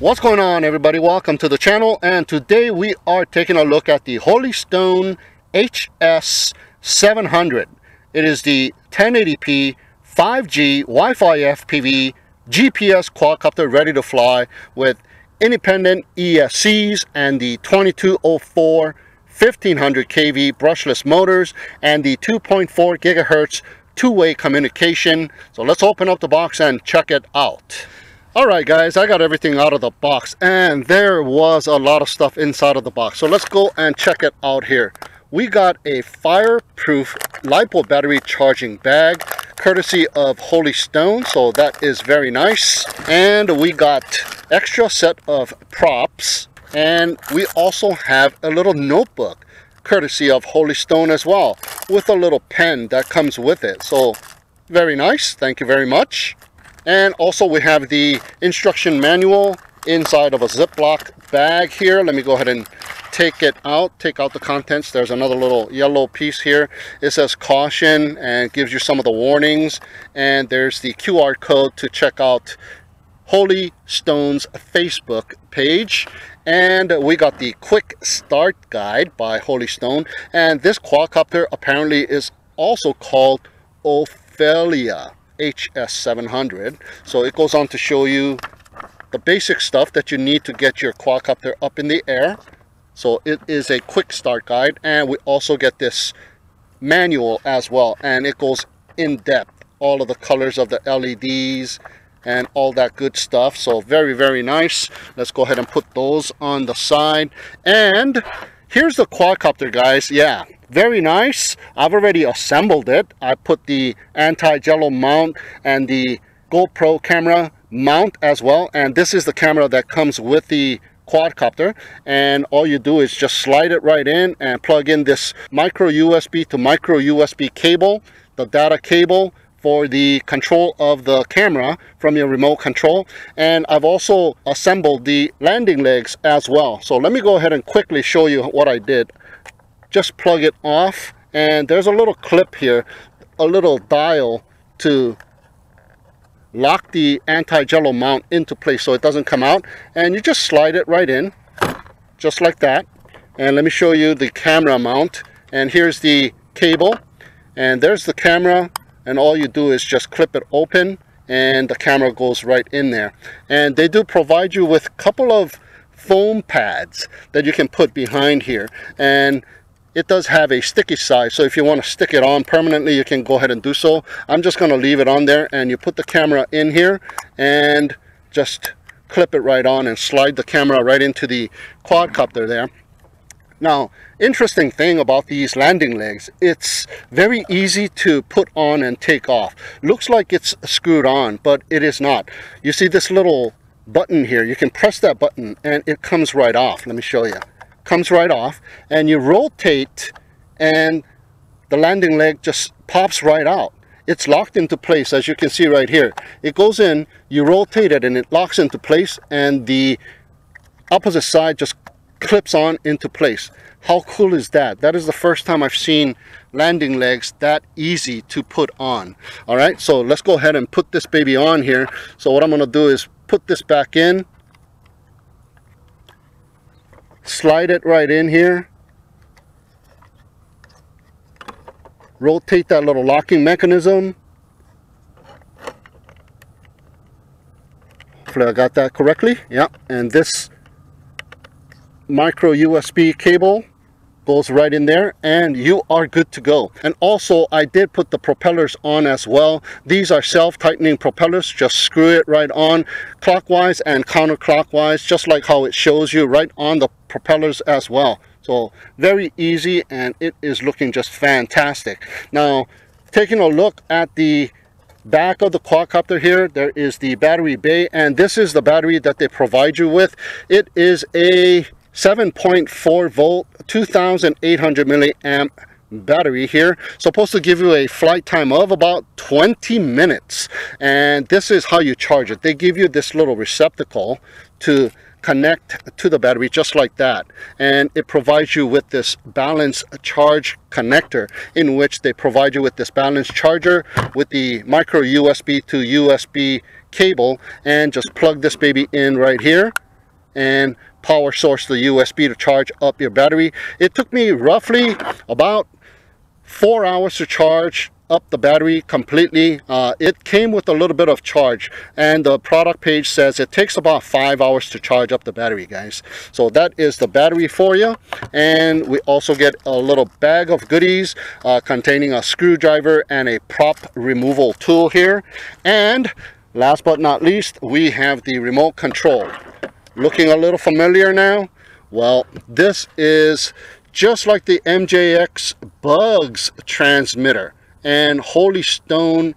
What's going on, everybody? Welcome to the channel, and today we are taking a look at the Holystone HS700. It is the 1080p 5G Wi-Fi FPV GPS quadcopter ready to fly with independent ESCs and the 2204 1500 kV brushless motors and the 2.4 gigahertz two-way communication. So let's open up the box and check it out. Alright guys, I got everything out of the box and there was a lot of stuff inside of the box. So let's go and check it out here. We got a fireproof LiPo battery charging bag courtesy of Holystone, so that is very nice. And we got extra set of props, and we also have a little notebook courtesy of Holystone as well, with a little pen that comes with it. So very nice, thank you very much. And also we have the instruction manual inside of a Ziploc bag here. Let me go ahead and take it out, take out the contents. There's another little yellow piece here. It says caution and gives you some of the warnings. And there's the QR code to check out Holystone's Facebook page. And we got the quick start guide by Holystone. And this quadcopter apparently is also called Ophelia HS700. So it goes on to show you the basic stuff that you need to get your quadcopter up in the air. So it is a quick start guide, and we also get this manual as well, and it goes in depth, all of the colors of the LEDs and all that good stuff. So very nice. Let's go ahead and put those on the side. And here's the quadcopter, guys. Yeah, very nice. I've already assembled it. I put the anti-jello mount and the GoPro camera mount as well, and this is the camera that comes with the quadcopter. And all you do is just slide it right in and plug in this micro USB to micro USB cable, the data cable for the control of the camera from your remote control. And I've also assembled the landing legs as well. So let me go ahead and quickly show you what I did. Just plug it off, and there's a little clip here, a little dial to lock the anti-jello mount into place so it doesn't come out, and you just slide it right in just like that. And let me show you the camera mount, and here's the cable, and there's the camera, and all you do is just clip it open and the camera goes right in there. And they do provide you with a couple of foam pads that you can put behind here, and it does have a sticky side, so if you want to stick it on permanently, you can go ahead and do so. I'm just going to leave it on there, and you put the camera in here and just clip it right on and slide the camera right into the quadcopter there. Now, interesting thing about these landing legs, it's very easy to put on and take off. Looks like it's screwed on, but it is not. You see this little button here, you can press that button and it comes right off. Let me show you. Comes right off, and you rotate and the landing leg just pops right out. It's locked into place, as you can see right here. It goes in, you rotate it, and it locks into place, and the opposite side just clips on into place. How cool is that? That is the first time I've seen landing legs that easy to put on. All right, so let's go ahead and put this baby on here. So what I'm going to do is put this back in, slide it right in here, rotate that little locking mechanism. Hopefully I got that correctly. Yeah, and this micro USB cable goes right in there, and you are good to go. And also I did put the propellers on as well. These are self-tightening propellers. Just screw it right on clockwise and counterclockwise, just like how it shows you right on the propellers as well. So very easy, and it is looking just fantastic. Now, taking a look at the back of the quadcopter here, there is the battery bay, and this is the battery that they provide you with. It is a 7.4 volt 2800 milliamp battery here, supposed to give you a flight time of about 20 minutes. And this is how you charge it. They give you this little receptacle to connect to the battery, just like that, and it provides you with this balance charge connector, in which they provide you with this balance charger with the micro USB to USB cable, and just plug this baby in right here, and power source the USB to charge up your battery. It took me roughly about 4 hours to charge up the battery completely. It came with a little bit of charge, and the product page says it takes about 5 hours to charge up the battery, guys. So that is the battery for you. And we also get a little bag of goodies containing a screwdriver and a prop removal tool here. And last but not least, we have the remote control. Looking a little familiar now? Well, this is just like the MJX Bugs transmitter, and Holy Stone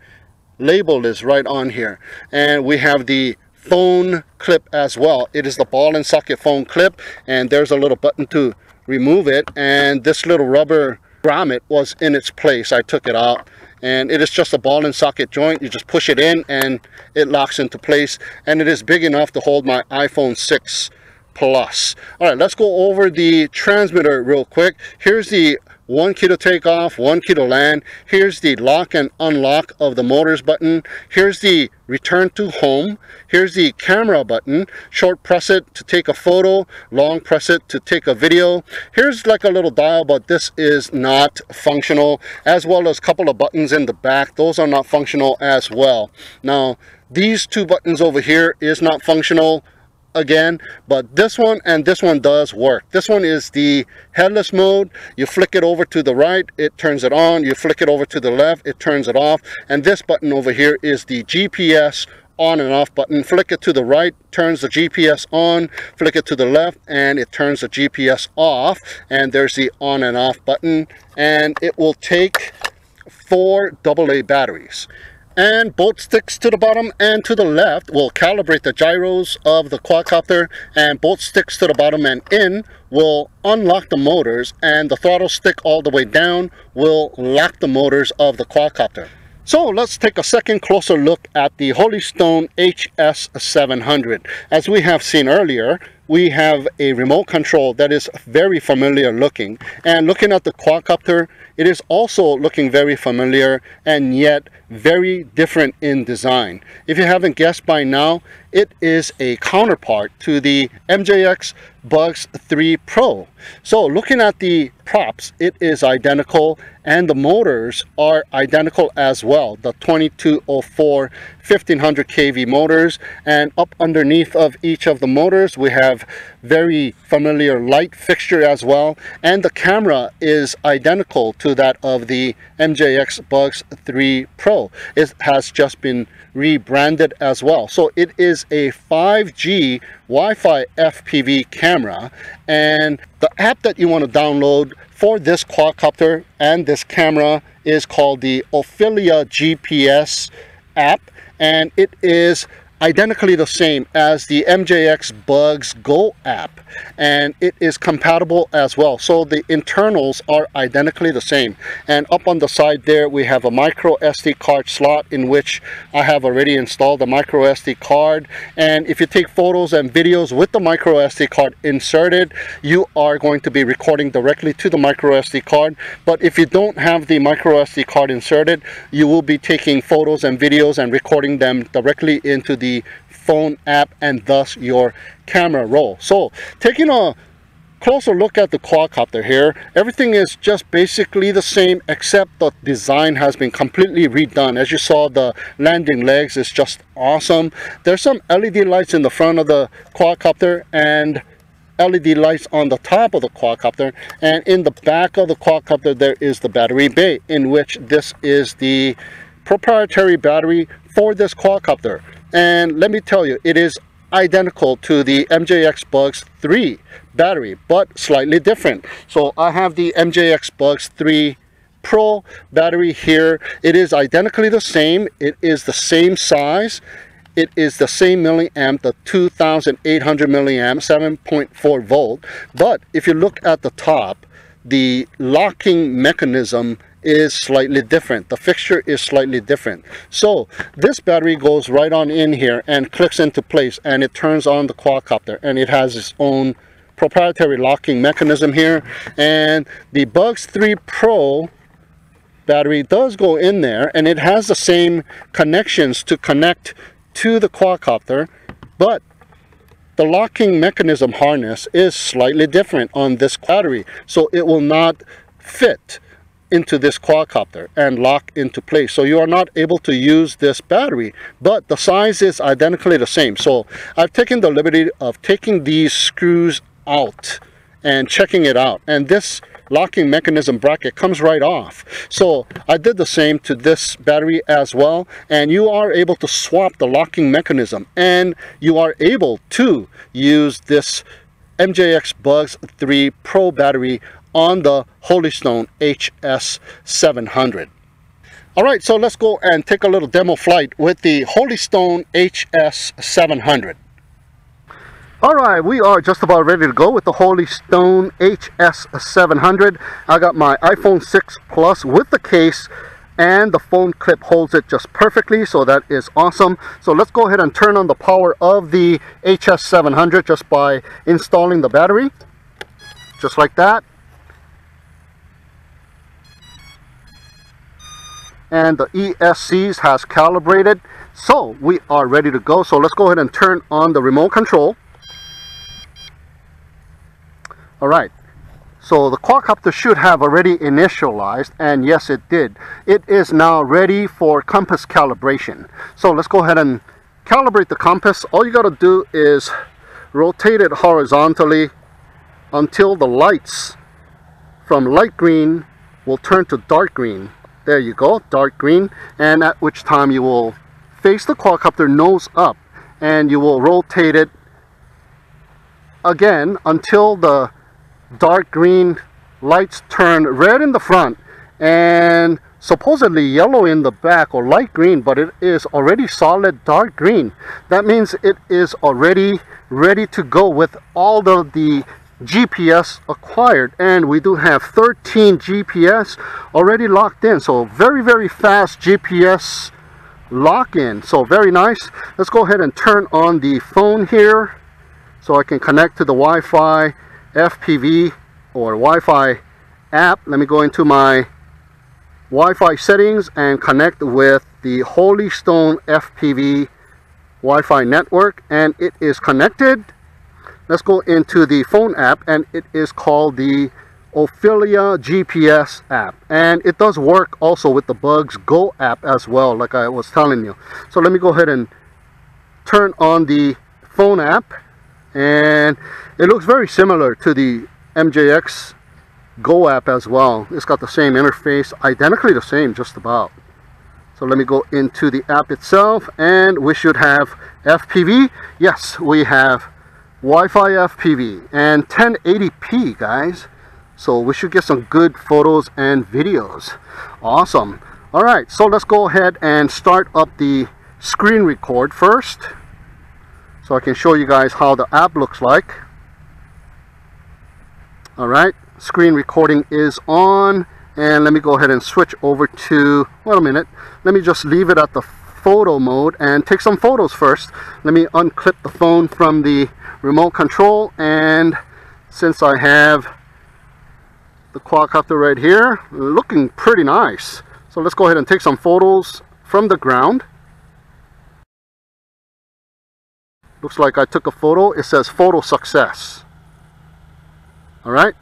label is right on here. And we have the phone clip as well. It is the ball and socket phone clip, and there's a little button to remove it, and this little rubber grommet was in its place. I took it out, and it is just a ball and socket joint. You just push it in and it locks into place, and it is big enough to hold my iPhone 6 Plus. All right, let's go over the transmitter real quick. Here's the 1 key to take off, 1 key to land. Here's the lock and unlock of the motors button. Here's the return to home. Here's the camera button. Short press it to take a photo, long press it to take a video. Here's like a little dial, but this is not functional, as well as a couple of buttons in the back. Those are not functional as well. Now, these two buttons over here is not functional again, but this one and this one does work. This one is the headless mode. You flick it over to the right, it turns it on. You flick it over to the left, it turns it off. And this button over here is the GPS on and off button. Flick it to the right, turns the GPS on. Flick it to the left, and it turns the GPS off. And there's the on and off button, and it will take 4 AA batteries. And both sticks to the bottom and to the left will calibrate the gyros of the quadcopter, and both sticks to the bottom and in will unlock the motors, and the throttle stick all the way down will lock the motors of the quadcopter. So let's take a second closer look at the Holy Stone HS700. As we have seen earlier, we have a remote control that is very familiar looking, and looking at the quadcopter, it is also looking very familiar and yet very different in design. If you haven't guessed by now, it is a counterpart to the MJX Bugs 3 Pro. So looking at the props, it is identical, and the motors are identical as well. The 2204 1500 kV motors, and up underneath of each of the motors we have very familiar light fixture as well, and the camera is identical to that of the MJX Bugs 3 Pro. It has just been rebranded as well. So it is a 5G Wi-Fi FPV camera, and the app that you want to download for this quadcopter and this camera is called the Ophelia GPS app, and it is identically the same as the MJX Bugs Go app, and it is compatible as well. So the internals are identically the same, and up on the side there we have a micro SD card slot in which I have already installed a micro SD card. And if you take photos and videos with the micro SD card inserted, you are going to be recording directly to the micro SD card. But if you don't have the micro SD card inserted, you will be taking photos and videos and recording them directly into the phone app, and thus your camera roll. So taking a closer look at the quadcopter here, everything is just basically the same, except the design has been completely redone. As you saw, the landing legs is just awesome. There's some LED lights in the front of the quadcopter and LED lights on the top of the quadcopter, and in the back of the quadcopter there is the battery bay, in which this is the proprietary battery for this quadcopter. And let me tell you, it is identical to the MJX Bugs 3 battery, but slightly different. So I have the MJX Bugs 3 Pro battery here. It is identically the same. It is the same size. It is the same milliamp, the 2800 milliamp, 7.4 volt. But if you look at the top, the locking mechanism is slightly different. The fixture is slightly different. So this battery goes right on in here and clicks into place, and it turns on the quadcopter, and it has its own proprietary locking mechanism here. And the Bugs 3 Pro battery does go in there, and it has the same connections to connect to the quadcopter, but the locking mechanism harness is slightly different on this battery, so it will not fit into this quadcopter and lock into place. So you are not able to use this battery, but the size is identically the same. So I've taken the liberty of taking these screws out and checking it out, and this locking mechanism bracket comes right off. So I did the same to this battery as well, and you are able to swap the locking mechanism, and you are able to use this MJX Bugs 3 Pro battery on the Holystone HS700. Alright, so let's go and take a little demo flight with the Holystone HS700. Alright, we are just about ready to go with the Holystone HS700. I got my iPhone 6 Plus with the case, and the phone clip holds it just perfectly, so that is awesome. So let's go ahead and turn on the power of the HS700 just by installing the battery, just like that. And the ESCs has calibrated, so we are ready to go. So let's go ahead and turn on the remote control. Alright, so the quadcopter should have already initialized, and yes, it did. It is now ready for compass calibration. So let's go ahead and calibrate the compass. All you got to do is rotate it horizontally until the lights from light green will turn to dark green. There you go, dark green, and at which time you will face the quadcopter nose up, and you will rotate it again until the dark green lights turn red in the front and supposedly yellow in the back, or light green, but it is already solid dark green. That means it is already ready to go with all the GPS acquired, and we do have 13 GPS already locked in, so very fast GPS lock-in, so very nice. Let's go ahead and turn on the phone here so I can connect to the Wi-Fi FPV or Wi-Fi app. Let me go into my Wi-Fi settings and connect with the Holystone FPV Wi-Fi network, and it is connected. Let's go into the phone app, and it is called the Ophelia GPS app, and it does work also with the Bugs Go app as well, like I was telling you. So let me go ahead and turn on the phone app, and it looks very similar to the MJX Go app as well. It's got the same interface, identically the same just about. So let me go into the app itself, and we should have FPV. Yes, we have Wi-Fi FPV and 1080p, guys. So we should get some good photos and videos. Awesome. Alright, so let's go ahead and start up the screen record first, so I can show you guys how the app looks like. Alright, screen recording is on, and let me go ahead and switch over to, wait a minute, let me just leave it at the photo mode and take some photos first. Let me unclip the phone from the remote control, and since I have the quadcopter right here, looking pretty nice, so let's go ahead and take some photos from the ground. Looks like I took a photo. It says photo success. Alright,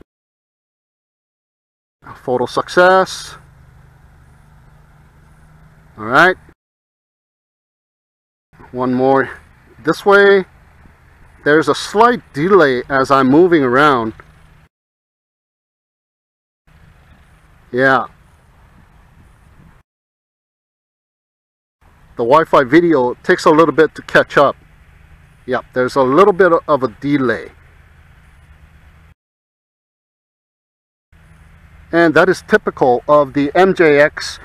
photo success. Alright, one more this way. There's a slight delay as I'm moving around. Yeah, the Wi-Fi video takes a little bit to catch up. Yep, there's a little bit of a delay. And that is typical of the MJX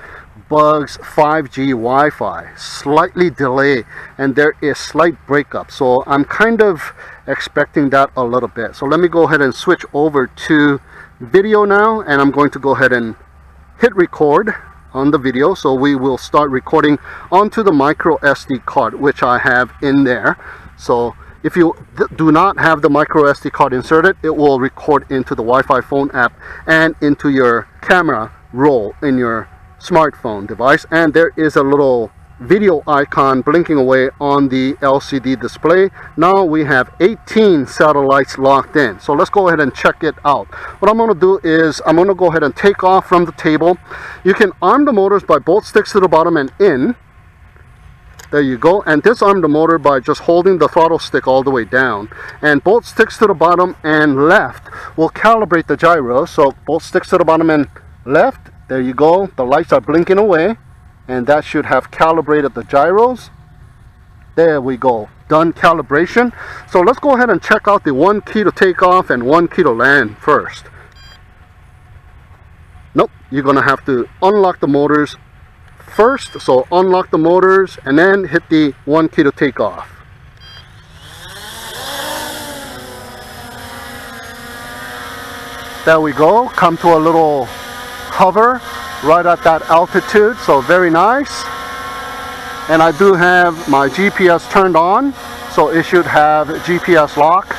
Bugs 5G Wi-Fi. Slightly delay, and there is slight breakup. So I'm kind of expecting that a little bit. So let me go ahead and switch over to video now, and I'm going to go ahead and hit record on the video. So we will start recording onto the micro SD card, which I have in there. So if you do not have the micro SD card inserted, it will record into the Wi-Fi phone app and into your camera roll in your smartphone device. And there is a little video icon blinking away on the LCD display. Now we have 18 satellites locked in. So let's go ahead and check it out. What I'm going to do is I'm going to go ahead and take off from the table. You can arm the motors by both sticks to the bottom and in. There you go. And disarm the motor by just holding the throttle stick all the way down. And both sticks to the bottom and left will calibrate the gyro. So both sticks to the bottom and left. There you go. The lights are blinking away. And that should have calibrated the gyros. There we go. Done calibration. So let's go ahead and check out the 1 key to take off and 1 key to land first. Nope. You're going to have to unlock the motors first. So unlock the motors and then hit the 1 key to take off. There we go. Come to a little hover right at that altitude, so very nice. And I do have my GPS turned on, so it should have GPS lock.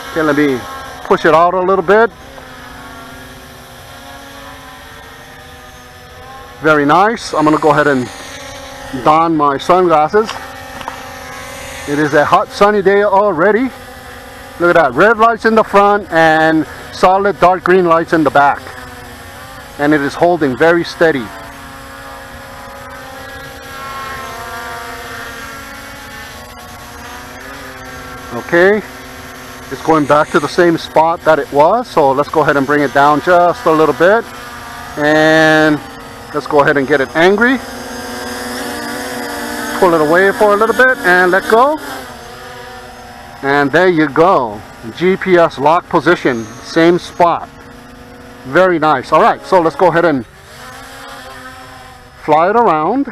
Okay, let me push it out a little bit. Very nice. I'm gonna go ahead and don my sunglasses. It is a hot sunny day already. Look at that, red lights in the front and solid dark green lights in the back. And it is holding very steady. Okay, it's going back to the same spot that it was, so let's go ahead and bring it down just a little bit, and let's go ahead and get it angry. Pull it away for a little bit and let go, and there you go. GPS lock position, same spot. Very nice. All right, so let's go ahead and fly it around.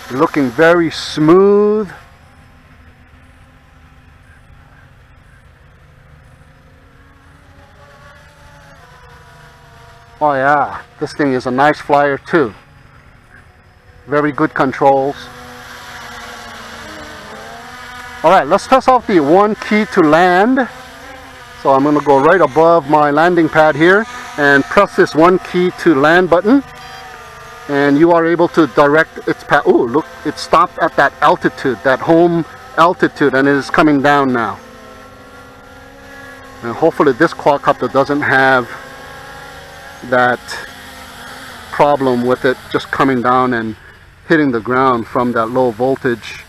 Looking very smooth. Oh yeah, this thing is a nice flyer too. Very good controls. All right, let's test out the 1 key to land. So I'm going to go right above my landing pad here and press this 1 key to land button. And you are able to direct its path. Oh, look, it stopped at that altitude, that home altitude, and it is coming down now. And hopefully this quadcopter doesn't have that problem with it just coming down and hitting the ground from that low voltage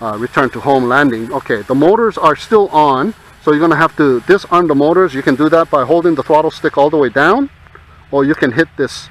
return to home landing. Okay, the motors are still on, so you're going to have to disarm the motors. You can do that by holding the throttle stick all the way down, or you can hit this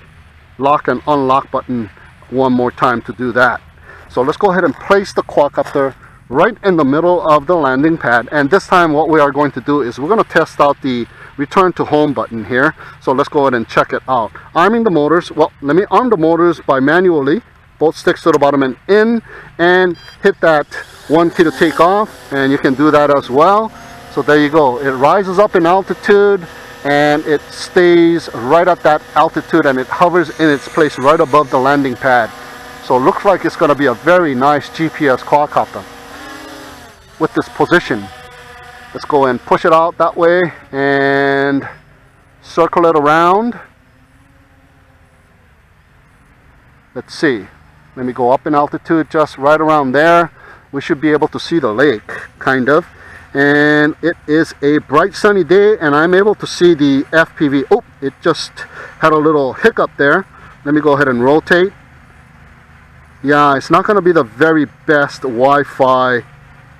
lock and unlock button one more time to do that. So let's go ahead and place the quadcopter right in the middle of the landing pad, and this time what we are going to do is we're going to test out the return to home button here. So let's go ahead and check it out. Arming the motors. Well, let me arm the motors by manually both sticks to the bottom and in, and hit that 1 key to take off, and you can do that as well. So there you go. It rises up in altitude and it stays right at that altitude, and it hovers in its place right above the landing pad. So it looks like it's going to be a very nice GPS quadcopter with this position. Let's go and push it out that way and circle it around. Let's see. Let me go up in altitude just right around there. We should be able to see the lake, kind of. And it is a bright sunny day, and I'm able to see the FPV. Oh, it just had a little hiccup there. Let me go ahead and rotate. Yeah, it's not going to be the very best Wi-Fi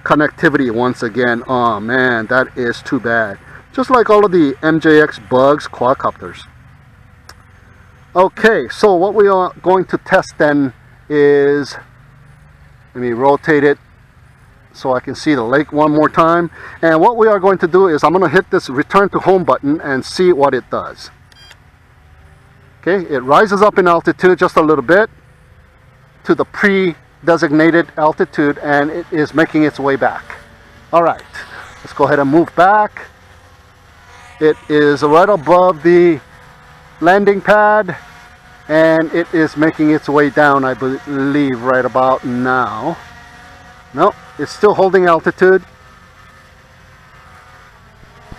connectivity once again. Oh man, that is too bad. Just like all of the MJX Bugs quadcopters. Okay, so what we are going to test then is, let me rotate it so I can see the lake one more time. And what we are going to do is I'm going to hit this return to home button and see what it does. Okay, it rises up in altitude just a little bit to the pre-designated altitude, and it is making its way back. All right, let's go ahead and move back. It is right above the landing pad, and it is making its way down, I believe, right about now. No, it's still holding altitude.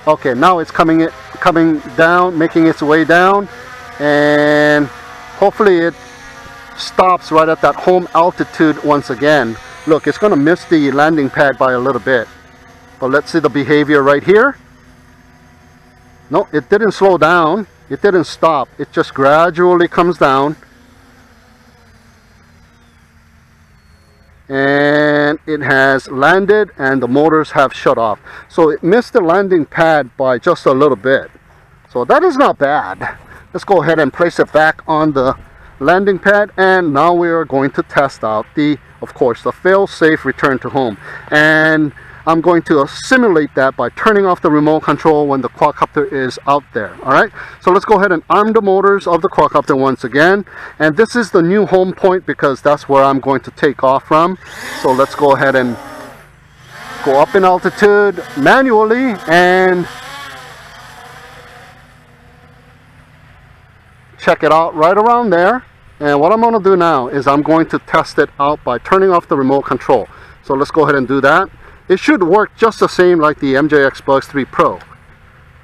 Okay, now it's coming coming down, making its way down, and hopefully it stops right at that home altitude once again. Look, it's going to miss the landing pad by a little bit, but let's see the behavior right here. No, it didn't slow down, it didn't stop, it just gradually comes down, and it has landed and the motors have shut off. So it missed the landing pad by just a little bit, so that is not bad. Let's go ahead and place it back on the landing pad, and now we are going to test out of course the fail-safe return to home, and I'm going to simulate that by turning off the remote control when the quadcopter is out there. Alright, so let's go ahead and arm the motors of the quadcopter once again, and this is the new home point because that's where I'm going to take off from. So let's go ahead and go up in altitude manually and check it out right around there. And what I'm going to do now is I'm going to test it out by turning off the remote control. So let's go ahead and do that. It should work just the same like the MJX Bugs 3 Pro.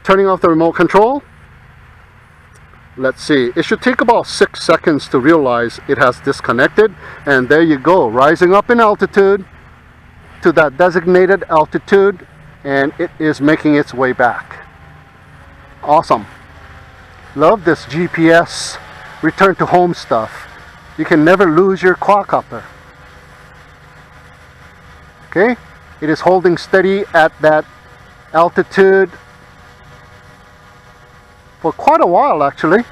Turning off the remote control. Let's see, it should take about 6 seconds to realize it has disconnected, and there you go, rising up in altitude to that designated altitude, and it is making its way back. Awesome. Love this GPS return to home stuff. You can never lose your quadcopter. Okay, it is holding steady at that altitude for quite a while actually,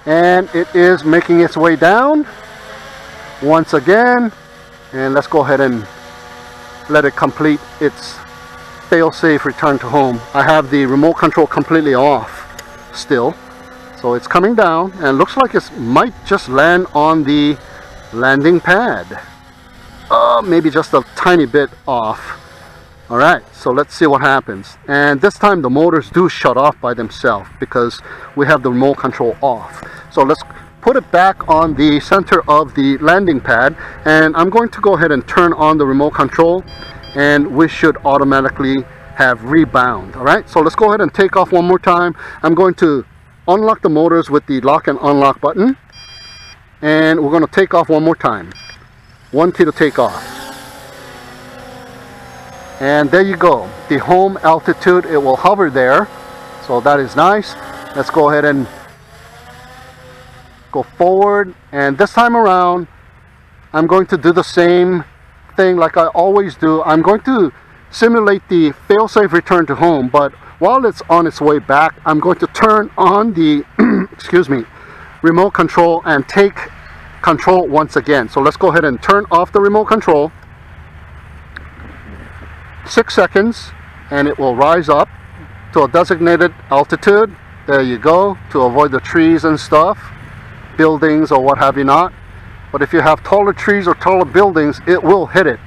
and it is making its way down once again, and let's go ahead and let it complete its fail-safe return to home. I have the remote control completely off still, so it's coming down and looks like it might just land on the landing pad, maybe just a tiny bit off. Alright, so let's see what happens. And this time the motors do shut off by themselves because we have the remote control off. So let's put it back on the center of the landing pad, and I'm going to go ahead and turn on the remote control, and we should automatically have rebound. Alright, so let's go ahead and take off one more time. I'm going to unlock the motors with the lock and unlock button, and we're going to take off one more time. 1 key to take off. And there you go, the home altitude, it will hover there, so that is nice. Let's go ahead and go forward, and this time around I'm going to do the same thing like I always do. I'm going to simulate the fail-safe return to home, but while it's on its way back, I'm going to turn on the excuse me, remote control and take control once again. So let's go ahead and turn off the remote control. 6 seconds, and it will rise up to a designated altitude. There you go, to avoid the trees and stuff, buildings or what have you not. But if you have taller trees or taller buildings, it will hit it.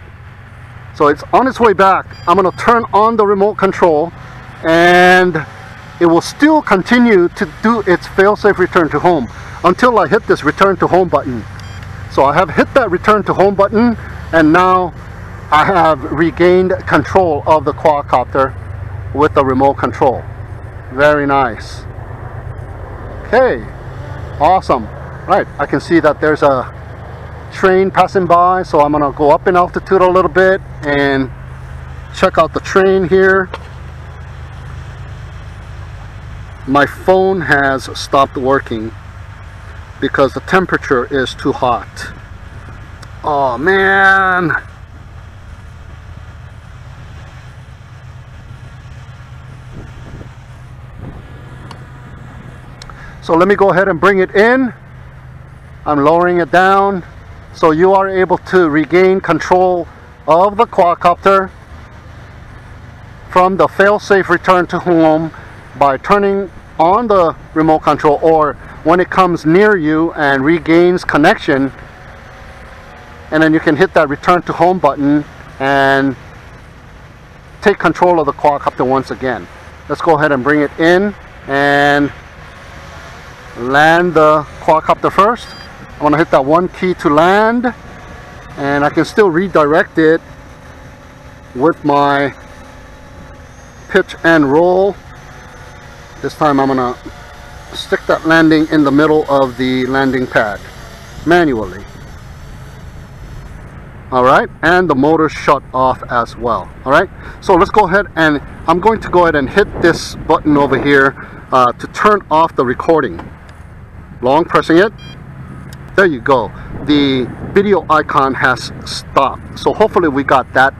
So it's on its way back. I'm going to turn on the remote control, and it will still continue to do its fail-safe return to home until I hit this return to home button. So I have hit that return to home button, and now I have regained control of the quadcopter with the remote control. Very nice. Okay, awesome. Right, I can see that there's a train passing by, so I'm gonna go up in altitude a little bit and check out the train here. My phone has stopped working because the temperature is too hot. Oh man. So let me go ahead and bring it in. I'm lowering it down so you are able to regain control of the quadcopter from the fail-safe return to home by turning on the remote control, or when it comes near you and regains connection, and then you can hit that return to home button and take control of the quadcopter once again. Let's go ahead and bring it in and land the quadcopter first. I'm going to hit that 1 key to land, and I can still redirect it with my pitch and roll This time I'm gonna stick that landing in the middle of the landing pad manually. Alright, and the motor shut off as well. Alright, so let's go ahead and I'm going to go ahead and hit this button over here to turn off the recording. Long pressing it. There you go. The video icon has stopped. So hopefully we got that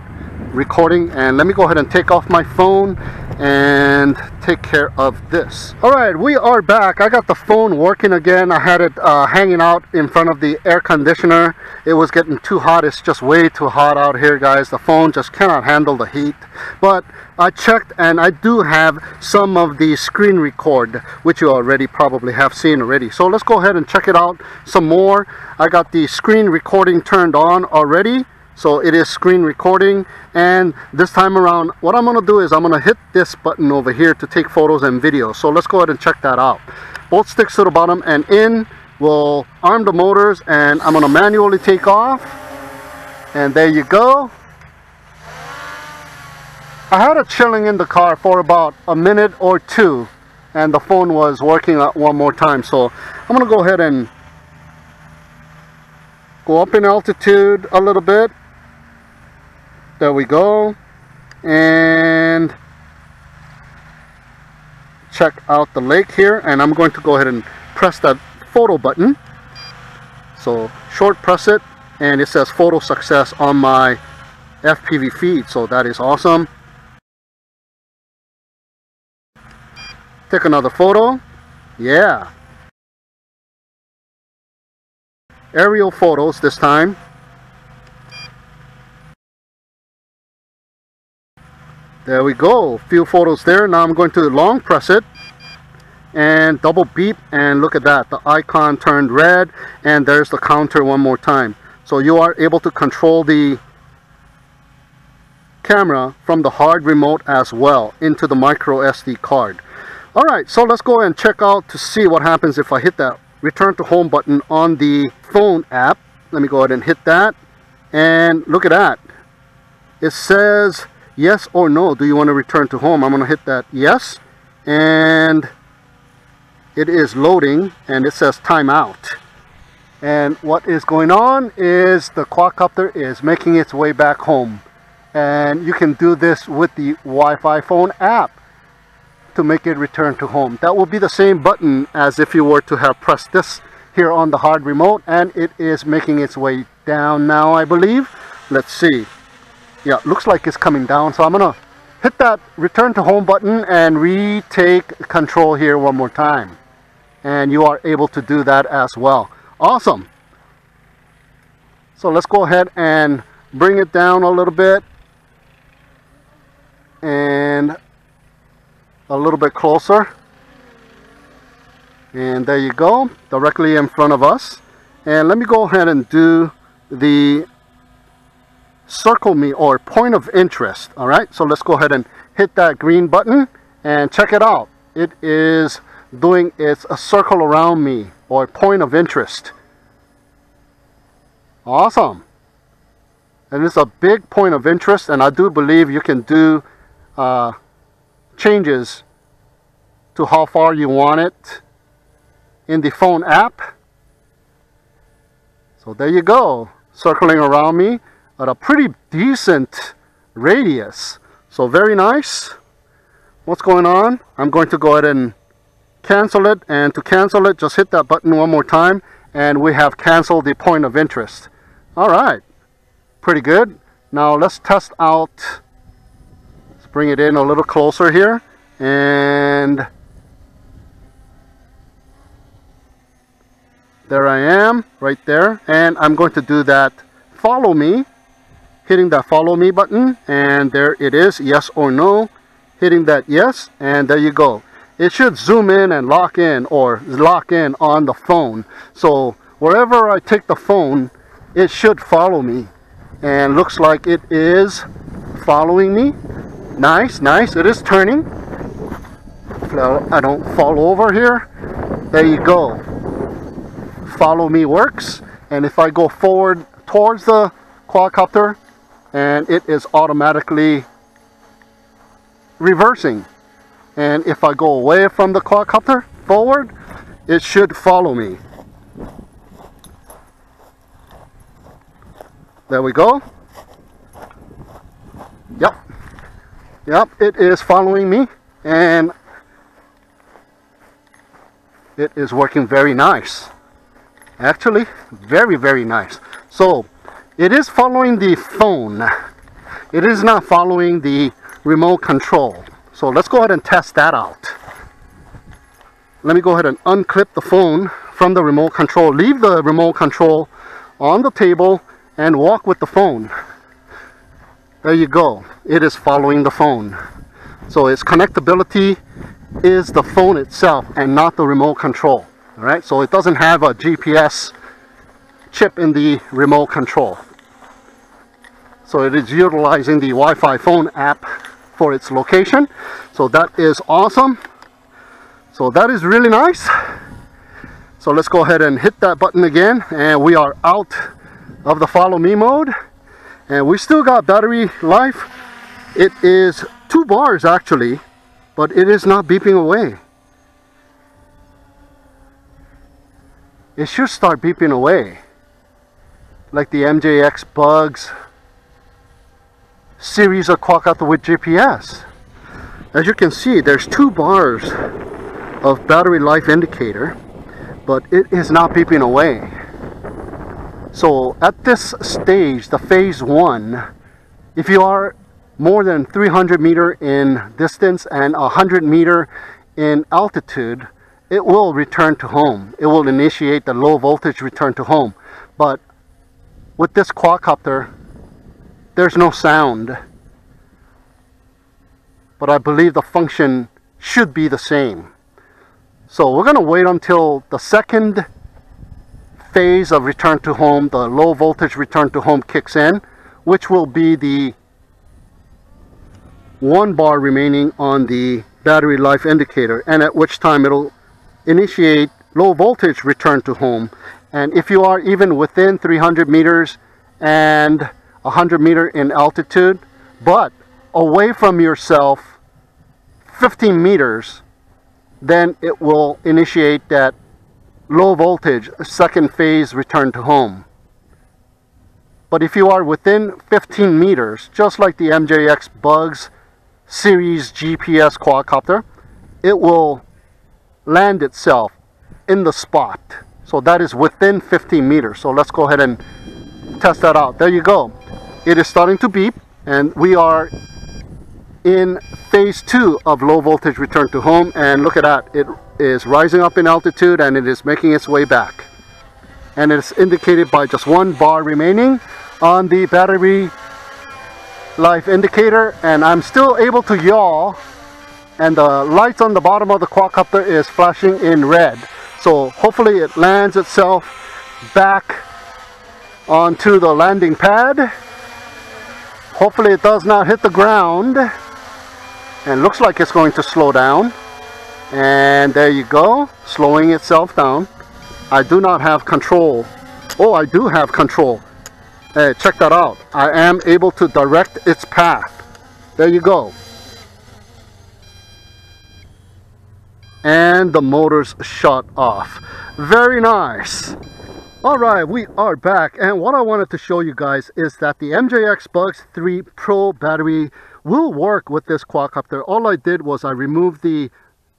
recording, and let me go ahead and take off my phone and take care of this. Alright, we are back. I got the phone working again. I had it hanging out in front of the air conditioner. It was getting too hot. It's just way too hot out here, guys. The phone just cannot handle the heat. But I checked, and I do have some of the screen record, which you already probably have seen already. So let's go ahead and check it out some more. I got the screen recording turned on already. So it is screen recording, and this time around what I'm going to do is I'm going to hit this button over here to take photos and videos. So let's go ahead and check that out. Both sticks to the bottom and in will arm the motors, and I'm going to manually take off, and there you go. I had it chilling in the car for about a minute or two, and the phone was working one more time. So I'm going to go ahead and go up in altitude a little bit. There we go, and check out the lake here, and I'm going to go ahead and press that photo button. So short press it, and it says photo success on my FPV feed, so that is awesome. Take another photo. Yeah, aerial photos this time. There we go, few photos there. Now I'm going to long press it and double beep, and look at that, the icon turned red, and there's the counter one more time. So you are able to control the camera from the hard remote as well into the micro SD card. Alright, so let's go and check out to see what happens if I hit that return to home button on the phone app. Let me go ahead and hit that, and look at that, it says yes or no, do you want to return to home? I'm going to hit that yes, and it is loading, and it says timeout. And what is going on is the quadcopter is making its way back home, and you can do this with the Wi-Fi phone app to make it return to home. That will be the same button as if you were to have pressed this here on the hard remote, and it is making its way down now, I believe. Let's see. Yeah, looks like it's coming down, so I'm gonna hit that return to home button and retake control here one more time, and you are able to do that as well. Awesome. So let's go ahead and bring it down a little bit, and a little bit closer, and there you go, directly in front of us. And let me go ahead and do the circle me or point of interest. Alright, so let's go ahead and hit that green button and check it out. It is doing its a circle around me, or point of interest. Awesome. And it's a big point of interest, and I do believe you can do changes to how far you want it in the phone app. So there you go, circling around me at a pretty decent radius. So very nice. What's going on? I'm going to go ahead and cancel it, and to cancel it, just hit that button one more time, and we have canceled the point of interest. Alright, pretty good. Now let's test out. Let's bring it in a little closer here, and there I am right there, and I'm going to do that follow me, hitting that follow me button, and there it is, yes or no, hitting that yes, and there you go. It should zoom in and lock in, or lock in on the phone. So wherever I take the phone, it should follow me, and looks like it is following me. Nice, nice. It is turning. I don't fall over here. There you go. Follow me works, and if I go forward towards the quadcopter, and it is automatically reversing, and if I go away from the quadcopter forward, it should follow me. There we go. Yep, it is following me, and it is working very nice. Actually, very, very nice. So it is following the phone. It is not following the remote control. So let's go ahead and test that out. Let me go ahead and unclip the phone from the remote control. Leave the remote control on the table and walk with the phone. There you go. It is following the phone. So its connectability is the phone itself and not the remote control. All right, so it doesn't have a GPS chip in the remote control. So it is utilizing the Wi-Fi phone app for its location. So that is awesome. So that is really nice. So let's go ahead and hit that button again, and we are out of the follow me mode, and we still got battery life. It is 2 bars actually, but it is not beeping away. It should start beeping away like the MJX Bugs series of quadcopter with GPS. As you can see, there's 2 bars of battery life indicator, but it is not beeping away. So at this stage, the phase 1, if you are more than 300 meter in distance and 100 meter in altitude, it will return to home. It will initiate the low voltage return to home. But with this quadcopter, there's no sound. But I believe the function should be the same. So we're going to wait until the second phase of return to home, the low voltage return to home, kicks in, which will be the 1 bar remaining on the battery life indicator, and at which time it'll initiate low voltage return to home. And if you are even within 300 meters and 100 meter in altitude, but away from yourself 15 meters, then it will initiate that low voltage second phase return to home. But if you are within 15 meters, just like the MJX Bugs series GPS quadcopter, it will land itself in the spot. So that is within 15 meters. So let's go ahead and test that out. There you go. It is starting to beep, and we are in phase 2 of low voltage return to home, and look at that. It is rising up in altitude and it is making its way back, and it's indicated by just 1 bar remaining on the battery life indicator, and I'm still able to yaw, and the lights on the bottom of the quadcopter is flashing in red. So hopefully it lands itself back onto the landing pad. Hopefully it does not hit the ground, and looks like it's going to slow down. And there you go, slowing itself down. I do not have control. Oh, I do have control. Hey, check that out. I am able to direct its path. There you go. And the motors shut off. Very nice. Alright, we are back, and what I wanted to show you guys is that the MJX Bugs 3 Pro battery will work with this quadcopter. All I did was I removed the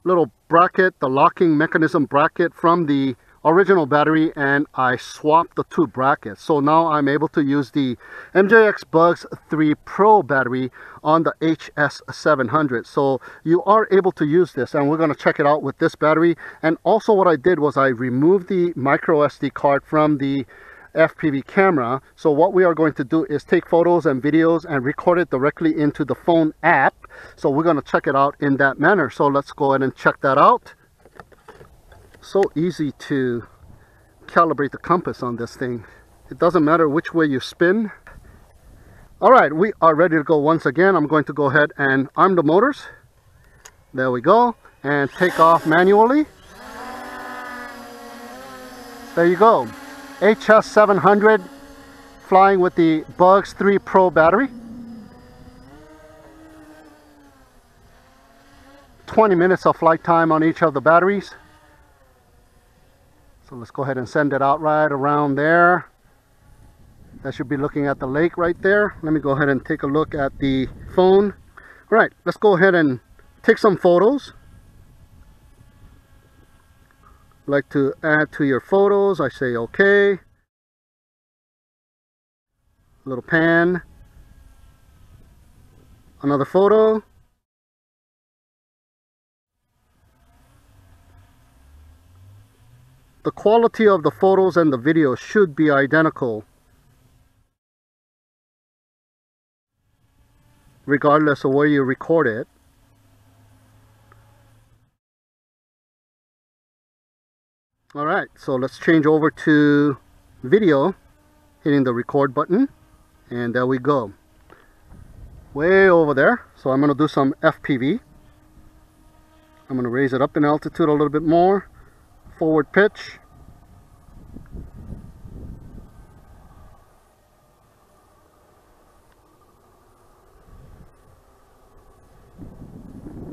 little bracket, the locking mechanism bracket from the original battery, and I swapped the 2 brackets. So now I'm able to use the MJX Bugs 3 Pro battery on the HS700. So you are able to use this, and we're going to check it out with this battery. And also what I did was I removed the micro SD card from the FPV camera. So what we are going to do is take photos and videos and record it directly into the phone app. So we're going to check it out in that manner. So let's go ahead and check that out. So easy to calibrate the compass on this thing. It doesn't matter which way you spin. Alright, we are ready to go once again. I'm going to go ahead and arm the motors. There we go. And take off manually. There you go. HS700 flying with the Bugs 3 Pro battery. 20 minutes of flight time on each of the batteries. So let's go ahead and send it out right around there. That should be looking at the lake right there. Let me go ahead and take a look at the phone. All right, let's go ahead and take some photos. Like to add to your photos, I say okay. Little pan. Another photo. The quality of the photos and the video should be identical, regardless of where you record it. Alright, so let's change over to video, hitting the record button, and there we go. Way over there. So I'm going to do some FPV. I'm going to raise it up in altitude a little bit more. Forward pitch.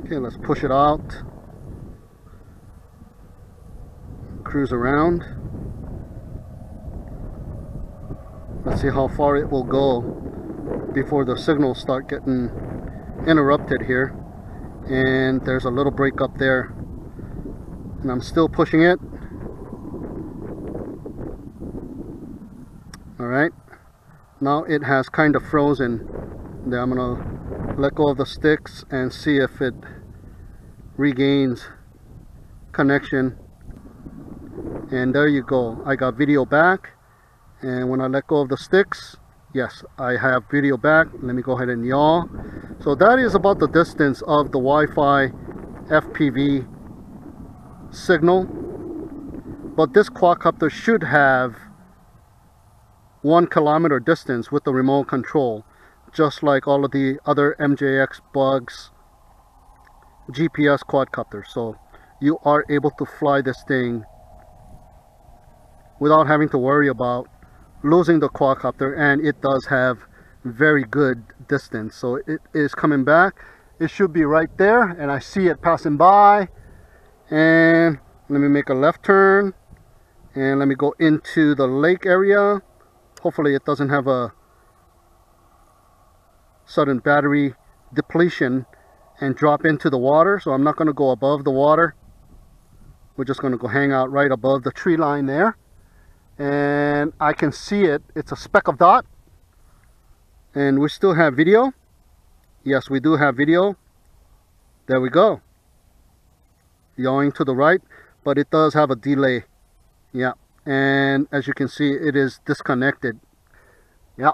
Okay, let's push it out. Cruise around. Let's see how far it will go before the signals start getting interrupted here. And there's a little break up there. And I'm still pushing it. Alright. Now it has kind of frozen. Then I'm going to let go of the sticks and see if it regains connection. And there you go. I got video back. And when I let go of the sticks, yes, I have video back. Let me go ahead and yaw. So that is about the distance of the Wi-Fi FPV signal. But this quadcopter should have 1 kilometer distance with the remote control, just like all of the other MJX bugs GPS quadcopters. So you are able to fly this thing without having to worry about losing the quadcopter, and it does have very good distance. So it is coming back. It should be right there, and I see it passing by. And let me make a left turn, and let me go into the lake area. Hopefully it doesn't have a sudden battery depletion and drop into the water. So I'm not going to go above the water. We're just going to go hang out right above the tree line there. And I can see it. It's a speck of dot. And we still have video. Yes, we do have video. There we go. Yawing to the right, but it does have a delay. Yeah, and as you can see, it is disconnected. Yeah,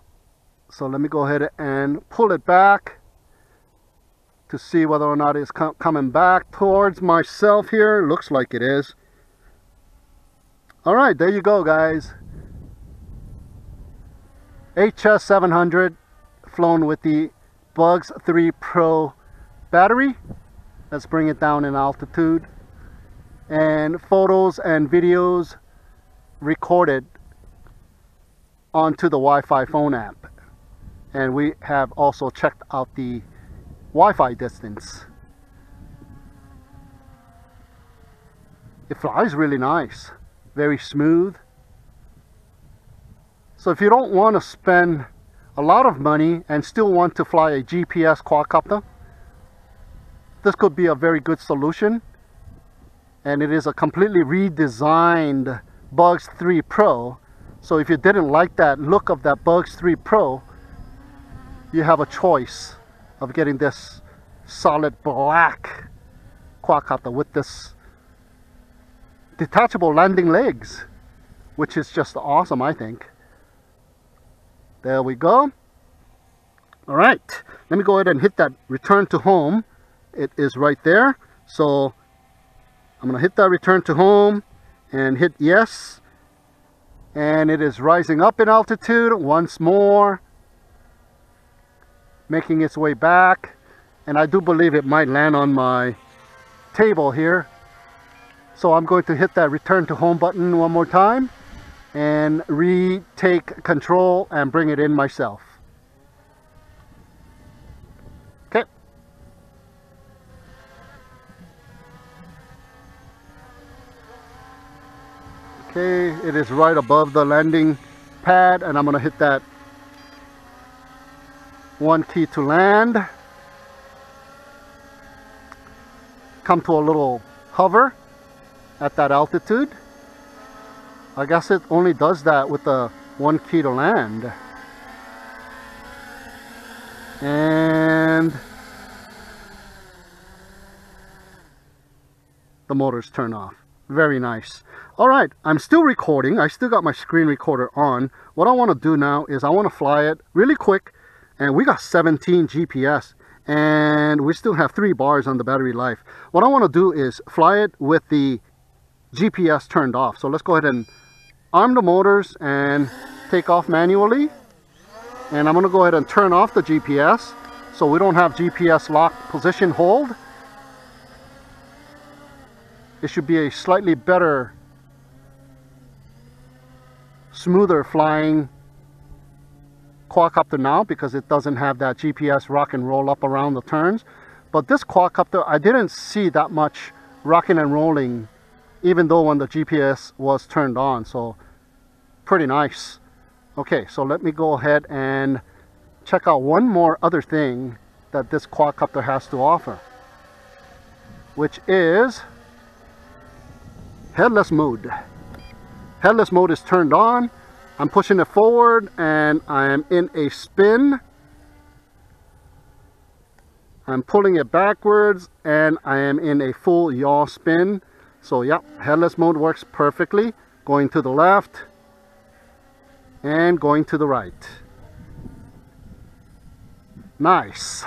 so let me go ahead and pull it back to see whether or not it's coming back towards myself here. Looks like it is. All right, there you go, guys. HS700 flown with the Bugs 3 Pro battery. Let's bring it down in altitude. And photos and videos recorded onto the Wi-Fi phone app. And we have also checked out the Wi-Fi distance. It flies really nice. Very smooth. So if you don't want to spend a lot of money and still want to fly a GPS quadcopter, this could be a very good solution. And it is a completely redesigned Bugs 3 Pro. So if you didn't like that look of that Bugs 3 Pro, you have a choice of getting this solid black quadcopter with this detachable landing legs, which is just awesome, I think. There we go. All right, let me go ahead and hit that return to home. It is right there. So I'm gonna hit that return to home and hit yes. And it is rising up in altitude once more, making its way back. And I do believe it might land on my table here. So I'm going to hit that return to home button one more time and retake control and bring it in myself. Okay. Okay, it is right above the landing pad, and I'm gonna hit that 1 key to land. Come to a little hover at that altitude. I guess it only does that with the 1 key to land. And the motors turn off. Very nice. All right, I'm still recording. I still got my screen recorder on. What I want to do now is I want to fly it really quick, and we got 17 GPS, and we still have 3 bars on the battery life. What I want to do is fly it with the GPS turned off. So let's go ahead and arm the motors and take off manually. And I'm going to go ahead and turn off the GPS so we don't have GPS lock position hold. It should be a slightly better, smoother flying quadcopter now because it doesn't have that GPS rock and roll up around the turns. But this quadcopter, I didn't see that much rocking and rolling even though when the GPS was turned on. So pretty nice. Okay, so let me go ahead and check out one more other thing that this quadcopter has to offer, which is headless mode. Headless mode is turned on. I'm pushing it forward and I am in a spin. I'm pulling it backwards and I am in a full yaw spin. So yeah, headless mode works perfectly. Going to the left and going to the right. Nice.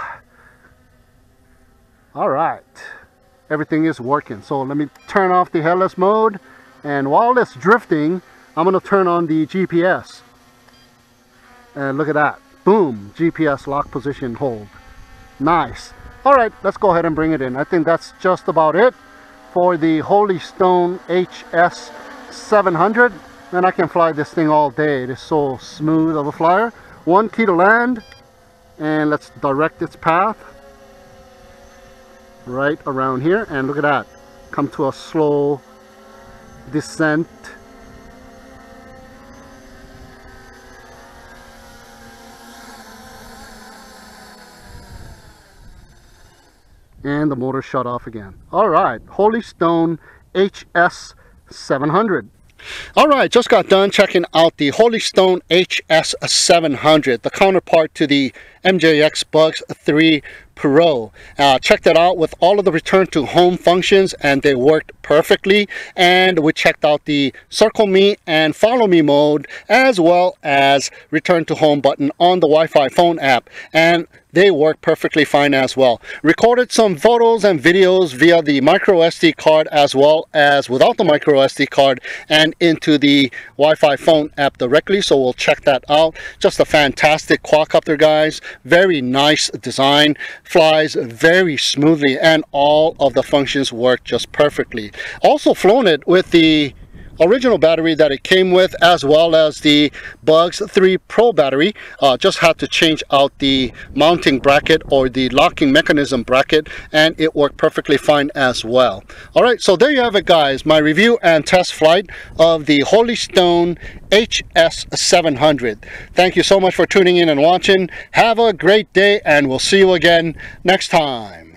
All right. Everything is working. So let me turn off the headless mode, and while it's drifting I'm going to turn on the GPS, and look at that, boom, GPS lock position hold. Nice. All right, let's go ahead and bring it in. I think that's just about it for the Holy Stone HS700, and I can fly this thing all day. It is so smooth of a flyer. 1 key to land, and let's direct its path right around here, and look at that, come to a slow descent. And the motor shut off again. All right, Holy Stone HS700. All right, just got done checking out the Holy Stone HS700, the counterpart to the MJX Bugs 3 Pro. Checked it out with all of the return to home functions, and they worked perfectly. And we checked out the circle me and follow me mode, as well as return to home button on the Wi-Fi phone app, and they work perfectly fine as well. Recorded some photos and videos via the micro SD card as well as without the micro SD card and into the Wi-Fi phone app directly, so we'll check that out. Just a fantastic quadcopter, guys. Very nice design, flies very smoothly, and all of the functions work just perfectly. Also flown it with the original battery that it came with, as well as the Bugs 3 Pro battery. Just had to change out the mounting bracket or the locking mechanism bracket, and it worked perfectly fine as well. All right, so there you have it, guys, my review and test flight of the Holy Stone HS700. Thank you so much for tuning in and watching. Have a great day, and we'll see you again next time.